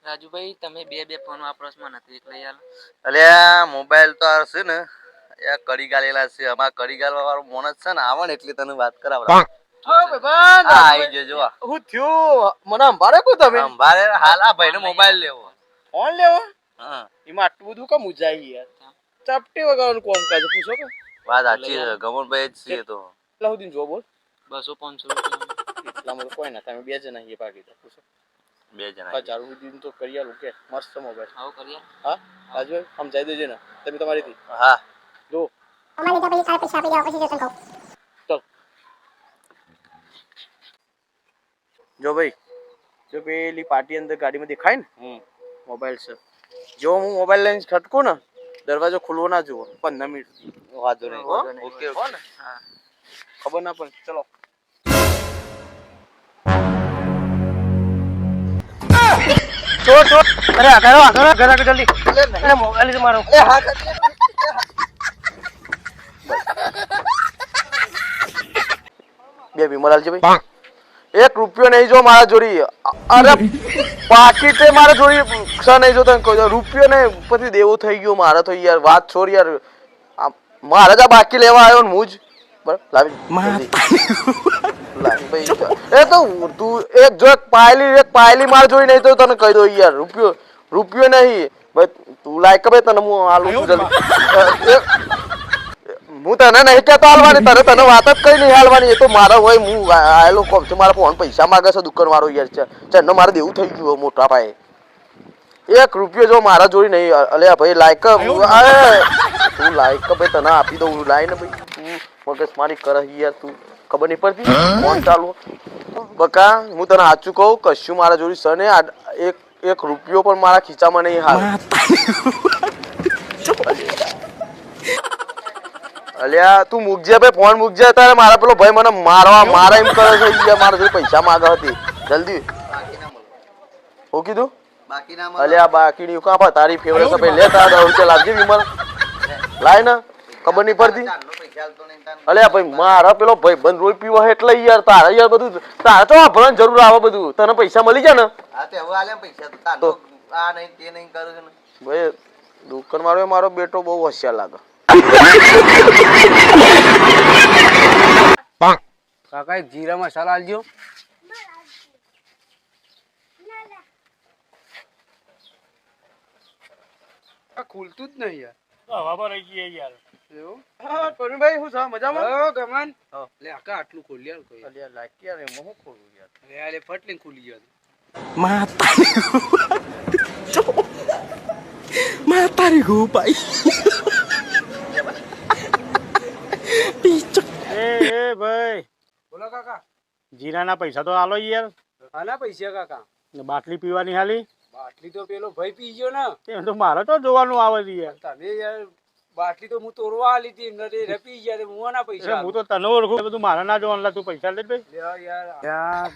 રાજુભાઈ તમે બે ફોન વાપરો છો નથી એટલે યાર અલ્યા મોબાઈલ તો છે ને યાર કડી ગાલેલા છે અમાર કડી ગાલવા વાળો મોણસ છે ને આવે ને એટલે તને વાત કરાવડા આઈ જજો હું થયું મને અંબારે કો તમે અંબારે હાલ આ ભાઈનો મોબાઈલ લેવો ફોન લેવો હા એમાં આટલું બધું કેમ ઉજાઈ યાર ચપટી વગાડવાનું કોમ કાજે પૂછો કે વાત સાચી છે ગમનભાઈ જ છે તો એટલા સુધી જો બોલ 200-500 રૂપિયા એટલામાં તો કોઈ ના તમે બે જણા એ બાકી તો પૂછો બે જણા 1000 સુધી તો કરી આલું કે મસ્ત મોબાઈલ આવો કરીએ હા રાજુ સમજાઈ દેજો ને તમે તમારીથી હા જો અમારે તો પછી કાલ પૈસા આપી દેવા પછી જતન કહું ચલ જો ભાઈ જો પેલી પાર્ટી અંદર ગાડીમાં દેખાય ને મોબાઈલ છે જો હું મોબાઈલ લઈને ખટકું ને દરવાજો ખુલવો ના જુઓ 15 મિનિટ વાંધો નહીં ઓકે હો ને હા ખબર ના પડે ચલો છોડ અરે આગળ ઘર જલ્દી અરે મોબાઈલ છે મારો એ હા બે વિમલાલ છે ભાઈ 1 રૂપિયો નહીં જો મારા જોડી અરે પાકીટ છે મારા જોડી ક્ષ નહીં જો તને કહું રૂપિયો ને પછી દેવું થઈ ગયું મારે તો યાર વાત છોડ યાર મારા જા બાકી લેવા આવ્યો ને મુજ બરાબર લાવી લાવી ભાઈ એ તો તું એક પાયલી માર જોઈ નહીં તો તને કહી દો યાર રૂપિયો નહીં ભાઈ તું લાયક ભાઈ તને હું આલું છું જલ્દી હું તને નહીં કહેતો હાલવાની તને વાત જ કઈ નહીં હાલવાની એ તો મારા હોય હું આયેલો કોમ છે મારા ફોન પૈસા માંગે છે દુકાન વાળો યાર છે ચેનો મારે દેવું થઈ ગયું મોટા પાયે 1 રૂપિયો જો મારા જોડી નહીં અલ્યા ભાઈ લાયક તું લાયક ભાઈ તને આપી દઉં લાય ને ભાઈ તું મગજ મારી કરે યાર તું ખબર નહીં પડતી ફોન ચાલુ બકા હું તને સાચું કહું કશું મારા જોડી છે ને 1 રૂપિયો પણ મારા ખીચામાં નહીં હાલ અલ્યા તું મૂકજે ભાઈ ફોન મૂકજે તારે મારા પેલો ભાઈ મને મારા એમ કરે છે યાર મારા જોડે પૈસા માંગે હતી જલ્દી હું કીધું બાકી ના અલ્યા બાકીની કાપા તારી ફેવરેટ છે ભાઈ લે તારા 10 રૂપિયા લાવજે વિમલ લાય ને ખબર નહીં પડતી અલ્યા ભાઈ મારા પેલો ભાઈ બંધ રોજ પીવા એટલે યાર તારા યાર બધું તારા તો વાપરવાની જરૂર આવે બધું તને પૈસા મળી જાય ને હા તે હવે આલે પૈસા તો તારો આ નહીં તે નહીં કરું ને ભાઈ દુકાન વાળો મારો બેટો બહુ હોશિયાર લાગે કાકા એક જીરા મસાલા આલજો આ ખુલતું જ નહીં યાર હવા રહી ગઈ યાર એવું હા ભાઈ હું સા મજામાં હો ગમન લે આકા આટલું ખોલી યાર કોઈ અલ્યા લાઈક યાર એમ હું ખોલું યાર લે આલે ફટલીન ખોલી યાર માતારી ગો ભાઈ એ ભાઈ બોલો કાકા જીરાના પૈસા તો આલો યાર આના પૈસા કાકા બાટલી પીવાની હાલી બાટલી તો પેલો ભાઈ પી ગયો ને એ તો મારે તો જોવાનું આવે છે યાર તમે યાર બાટલી તો હું તોડવા આલી હતી એમને રપી ગયા હું ના પૈસા હું તો તને ઓળખું બધું મારે ના જોવાનું તું પૈસા લે ભાઈ યાર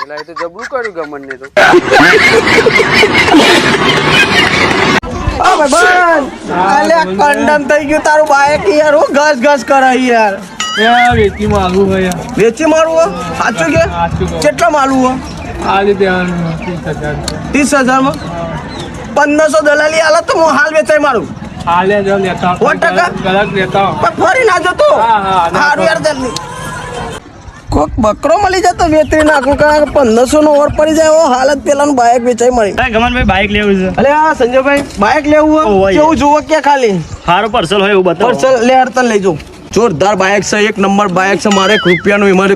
પેલા એ તો જબરું કર્યું ગમન ને તો કંડમ થઈ ગયું તારું બાઈક યાર હું ઘસ કરાય યાર વેચી માલું હોય વેચી મારું સાચું કે કેટલા માલું આજે દેવાનું 30,000 માં 1500 દલાલી આલા તો હું હાલ વેચાઈ મારું હાલે જો લેતા 100% ગલત લેતા પણ ફરી ના જતો હારું યાર જલ્દી કોક બકરો મળી જતો વેતરી નાખું કારણ 1500 નો ઓવર પડી જાય ઓ હાલત પેલાનું બાઈક વેચાઈ મળી ગમનભાઈ બાઈક લેવું છે અલે હા સંજયભાઈ બાઈક લેવું હોય કેવું જોવો કે ખાલી સારું પાર્સલ હોય એવું બતાવો પાર્સલ લે હરતન લઈ જો જોરદાર બાઈક છે 1 નંબર બાઈક છે મારે 1 રૂપિયાનું એમાં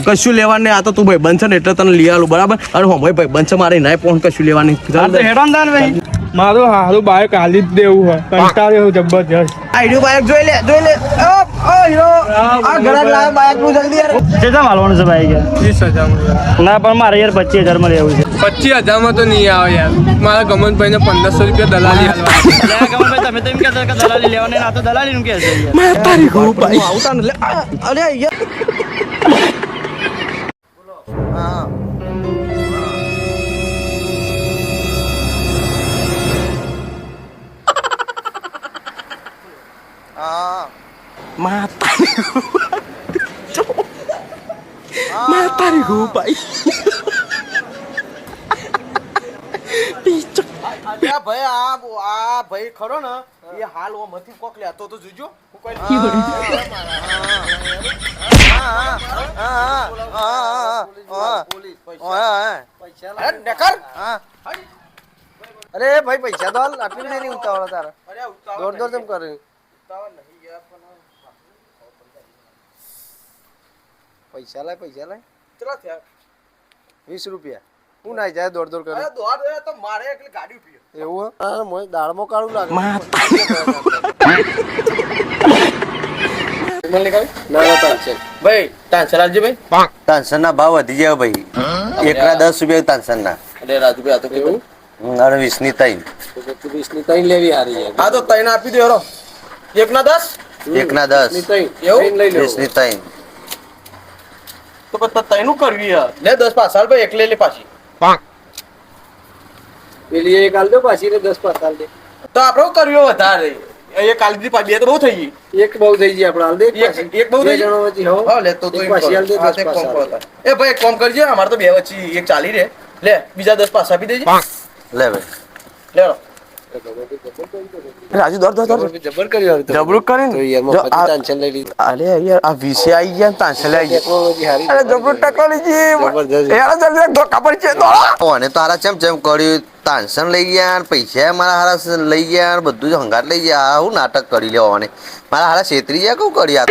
કશું લેવાનું આ તો તું ભાઈ બનશે ને એટલે તને લઈ આલું બરાબર અરે હો ભાઈ બનશે મારે નાય ફોન કશું લેવાની હેડોન દાન ભાઈ મારું હારું બાઈક હાલી જ દેવું હોય કંટાળ્યો જબરજસ્ત આઈડિયો બાઈક જોઈ લે ઓ હીરો આ ઘરે લાવ બાઈક નું જલ્દી યાર કેટલા માલવાનું છે બાઈક 30,000 ના પણ મારે યાર 25,000 માં લેવું છે 25,000 માં તો નહીં આવે યાર મારા ગમનભાઈ ને 1500 રૂપિયા દલાલી હાલવા ગમનભાઈ તમે તો એમ કહેતા કે દલાલી લેવાની ના તો દલાલી નું કે છે મેં તારી ગો ભાઈ આવતા ને અરે યાર હા માતારી ગો ભાઈ અલ્યા ભાઈ આ ભાઈ ખરો ને એ હાલ ઓમાંથી કોક લેતો તો જોજો હું કોઈ અરે ભાઈ પૈસા તો હાલ આટલી નહીં ઉતાવળા તારા દોડ દોડ કેમ કરે પૈસા લાય કેટલા થયા 20 રૂપિયા હું નાઈ જાય દોડ દોડ કરે અરે દોડ તો મારે એકલી ગાડી પીએ એવું હા મોય દાળમાં કાળું લાગે ના તાંચન ભાઈ ટાંચર આવજે ભાઈ તાનસન ના ભાવ વધી ગયા ભાઈ એકના 10 રૂપિયા તાનસન ના અરે રાજુભાઈ આ તો કેવું અને 20 ની 3 20 ની ત્રણ લેવી હારી યાર આ તો તૈન આપી દે હેરો એકના 10 એકના 10 એવું લઈ લો 20 ની 3 તો પછી તૈનું કરવી યાર લે 10 પાછળ ભાઈ એકલે લે પાછી પેલી એક આલ દો પાછી ને 10 પાસ આલ દે તો આપણે કર્યો વધારે એ કાલથી બે તો બહુ થઈ ગઈ એક બહુ થઈ ગઈ આપણે આલ દે એક બહુ થઈ ગઈ જણો વચ્ચે હો હા લે તો એક પાછી આલ દે 10 પાસ આલ દે. એ ભાઈ એક કામ કરજે અમારે તો બે વચ્ચે એક ચાલી રે લે બીજા 10 પાસ આપી દેજે લે ભાઈ લે રાજુ દોડ દોડ દોડ જબર કર્યું હવે જબરું કરીને તો યાર મફત ટેન્શન લઈ લીધી અરે યાર આ વિશે આવી ગયા તાંસલે આવી ગયા ટેકનોલોજી હારી અરે જબરું ટેકનોલોજી જબરદસ્ત. યાર જલ્દી ધોકા પડી છે દોડો અને તારા ચમ કર્યું તાનસન લઈ ગયા ને પૈસા મારા હારા લઈ ગયા ને બધું જ હંગાટ લઈ ગયા હું નાટક કરી લેવાને મારા હારા છેતરી ગયા કહું કરી આ